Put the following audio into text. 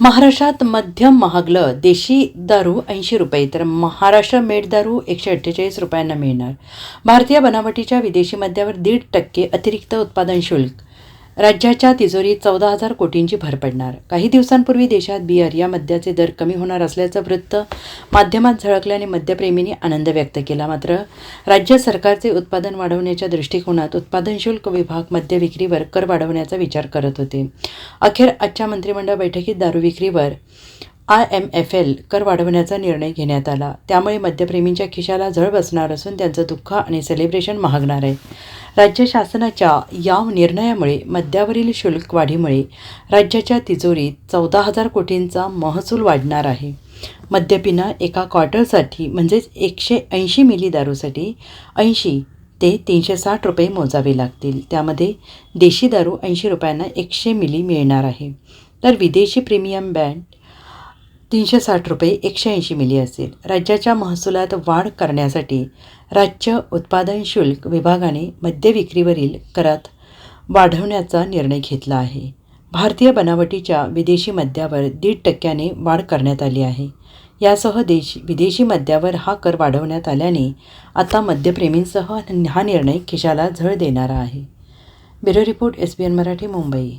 महाराष्ट्रात मध्यम महागलं देशी दारू 80 रुपये तर महाराष्ट्र मेड दारू 148 रुपयांना मिळणार. भारतीय बनावटीच्या विदेशी मद्यावर 1.5% अतिरिक्त उत्पादन शुल्क. राज्याच्या तिजोरीत 14,000 कोटींची भर पडणार. काही दिवसांपूर्वी देशात बियर या मद्याचे दर कमी होणार असल्याचं वृत्त माध्यमात झळकल्याने मद्यप्रेमींनी आनंद व्यक्त केला. मात्र राज्य सरकारचे उत्पादन वाढवण्याच्या दृष्टिकोनात उत्पादन शुल्क विभाग मद्य विक्रीवर कर वाढवण्याचा विचार करत होते. अखेर आजच्या मंत्रिमंडळ बैठकीत दारू विक्रीवर IMFL कर वाढवण्याचा निर्णय घेण्यात आला. त्यामुळे मद्यप्रेमींच्या खिशाला झळ बसणार असून त्यांचं दुःख आणि सेलिब्रेशन महागणार आहे. राज्य शासनाच्या या निर्णयामुळे मद्यावरील शुल्क वाढीमुळे राज्याच्या तिजोरीत 14,000 कोटींचा महसूल वाढणार आहे. मद्य पिणं एका क्वार्टरसाठी म्हणजेच 180 मिली दारूसाठी 80 ते 360 रुपये मोजावे लागतील. त्यामध्ये देशी दारू 80 रुपयांना 100 मिली मिळणार आहे, तर विदेशी प्रीमियम ब्रँड 360 रुपये 180 मिली असेल. राज्याच्या महसुलात वाढ करण्यासाठी राज्य उत्पादन शुल्क विभागाने मद्य विक्रीवरील करात वाढवण्याचा निर्णय घेतला आहे. भारतीय बनावटीच्या विदेशी मद्यावर 1.5% वाढ करण्यात आली आहे. यासह विदेशी मद्यावर हा कर वाढवण्यात आल्याने आता मद्यप्रेमींसह हा निर्णय खिशाला झळ देणारा आहे. Bureau report SBN Marathi, Mumbai.